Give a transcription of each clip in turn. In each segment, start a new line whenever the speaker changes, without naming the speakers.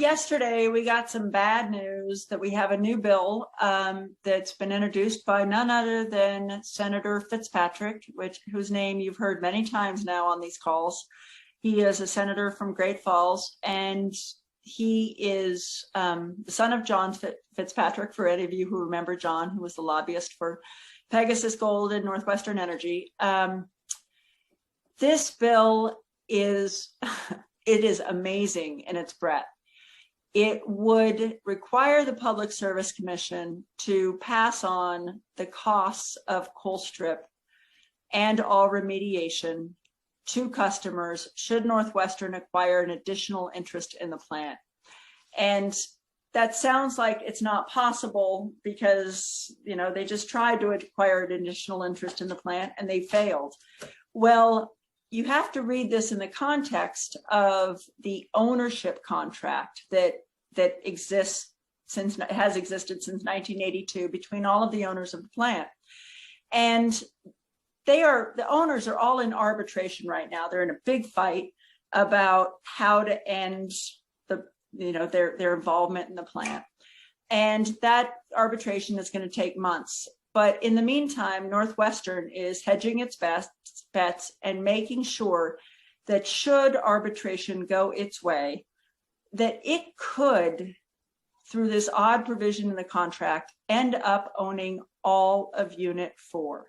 Yesterday, we got some bad news that we have a new bill that's been introduced by none other than Senator Fitzpatrick, whose name you've heard many times now on these calls. He is a senator from Great Falls, and he is the son of John Fitzpatrick, for any of you who remember John, who was the lobbyist for Pegasus Gold and NorthWestern Energy. This bill is, it is amazing in its breadth. It would require the Public Service Commission to pass on the costs of Colstrip and all remediation to customers should NorthWestern acquire an additional interest in the plant. And that sounds like it's not possible because, you know, they just tried to acquire an additional interest in the plant and they failed. Well, you have to read this in the context of the ownership contract that exists has existed since 1982 between all of the owners of the plant. And the owners are all in arbitration right now. They're in a big fight about how to end their involvement in the plant. And that arbitration is going to take months. But in the meantime, NorthWestern is hedging its bets and making sure that should arbitration go its way, that it could, through this odd provision in the contract, end up owning all of Unit 4.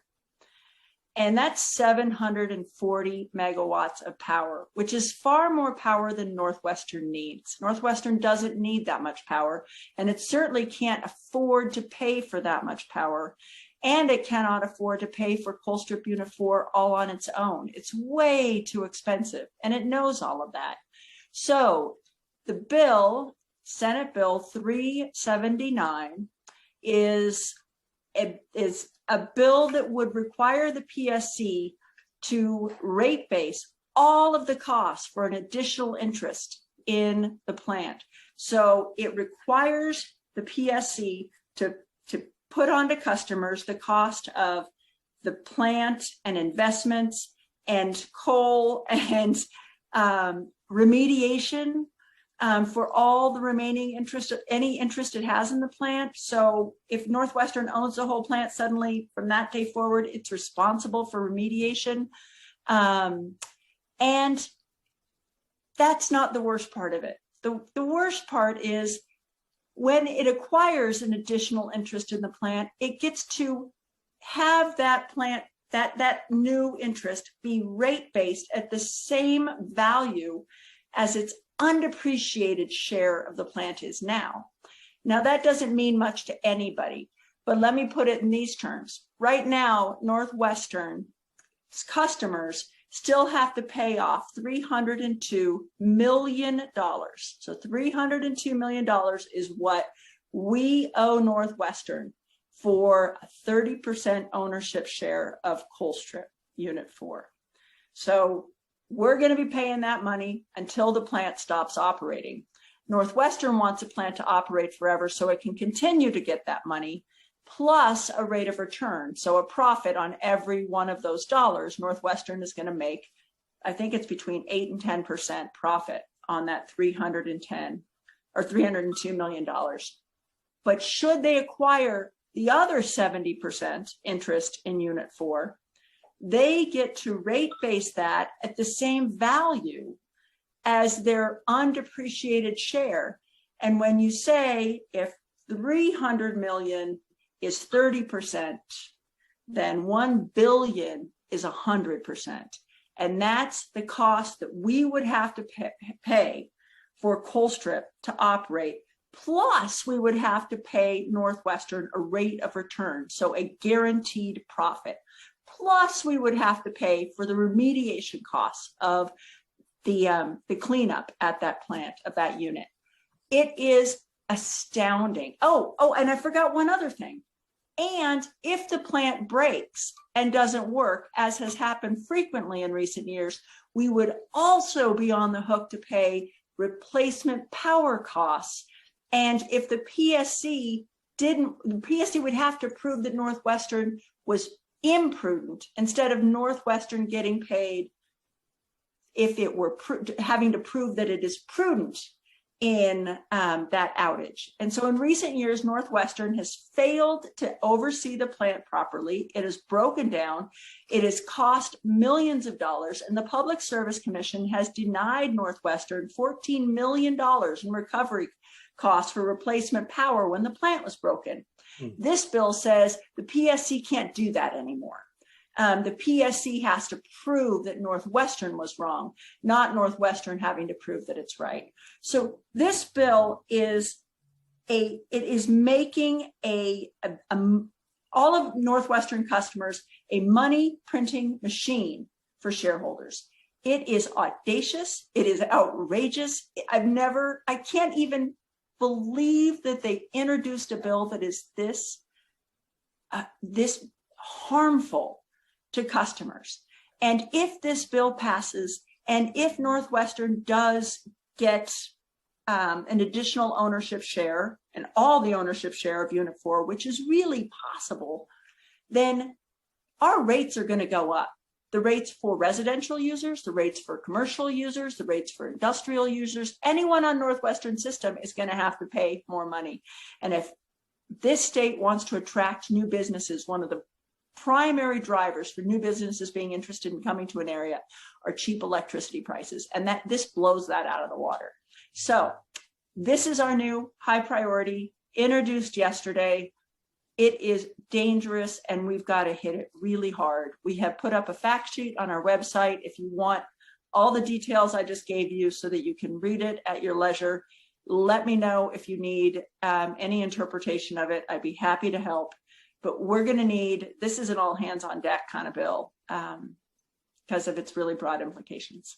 And that's 740 megawatts of power, which is far more power than NorthWestern needs. NorthWestern doesn't need that much power, and it certainly can't afford to pay for that much power. And it cannot afford to pay for Colstrip Unit 4 all on its own. It's way too expensive, and it knows all of that. So the bill, Senate Bill 379, is a bill that would require the PSC to rate base all of the costs for an additional interest in the plant. So it requires the PSC to put onto customers the cost of the plant and investments and coal and remediation for all the remaining interest, any interest it has in the plant. So if NorthWestern owns the whole plant, suddenly from that day forward, it's responsible for remediation. And that's not the worst part of it. The worst part is when it acquires an additional interest in the plant, it gets to have that plant, that new interest be rate-based at the same value as its undepreciated share of the plant is now. Now, that doesn't mean much to anybody, but let me put it in these terms. Right now, NorthWestern's customers still have to pay off $302 million. So $302 million is what we owe NorthWestern for a 30% ownership share of Colstrip Unit 4. So we're going to be paying that money until the plant stops operating. NorthWestern wants a plant to operate forever so it can continue to get that money, plus a rate of return. So a profit on every one of those dollars. NorthWestern is going to make, I think it's between 8 and 10% profit on that $302 million. But should they acquire the other 70% interest in Unit 4, they get to rate base that at the same value as their undepreciated share. And when you say if 300 million is 30%, then 1 billion is 100%. And that's the cost that we would have to pay for Colstrip to operate. Plus, we would have to pay NorthWestern a rate of return, so a guaranteed profit. Plus, we would have to pay for the remediation costs of the cleanup at that plant, of that unit. It is astounding. Oh, and I forgot one other thing. And if the plant breaks and doesn't work, as has happened frequently in recent years, we would also be on the hook to pay replacement power costs. And if the PSC would have to prove that NorthWestern was imprudent instead of NorthWestern getting paid if it were having to prove that it is prudent in that outage. And so in recent years, NorthWestern has failed to oversee the plant properly. It has broken down. It has cost millions of dollars. And the Public Service Commission has denied NorthWestern $14 million in recovery costs for replacement power when the plant was broken. This bill says the PSC can't do that anymore. The PSC has to prove that NorthWestern was wrong, not NorthWestern having to prove that it's right. So this bill is making all of NorthWestern customers a money printing machine for shareholders. It is audacious. It is outrageous. I can't even believe that they introduced a bill that is this harmful to customers. And if this bill passes, and if NorthWestern does get an additional ownership share and all the ownership share of Unit 4, which is really possible, then our rates are going to go up. The rates for residential users, the rates for commercial users, the rates for industrial users, anyone on NorthWestern system is going to have to pay more money. And if this state wants to attract new businesses, one of the primary drivers for new businesses being interested in coming to an area are cheap electricity prices, and that this blows that out of the water. So this is our new high priority, introduced yesterday. It is dangerous, and we've got to hit it really hard. We have put up a fact sheet on our website if you want all the details I just gave you so that you can read it at your leisure. Let me know if you need any interpretation of it. I'd be happy to help. But we're going to need, this is an all hands on deck kind of bill because of its really broad implications.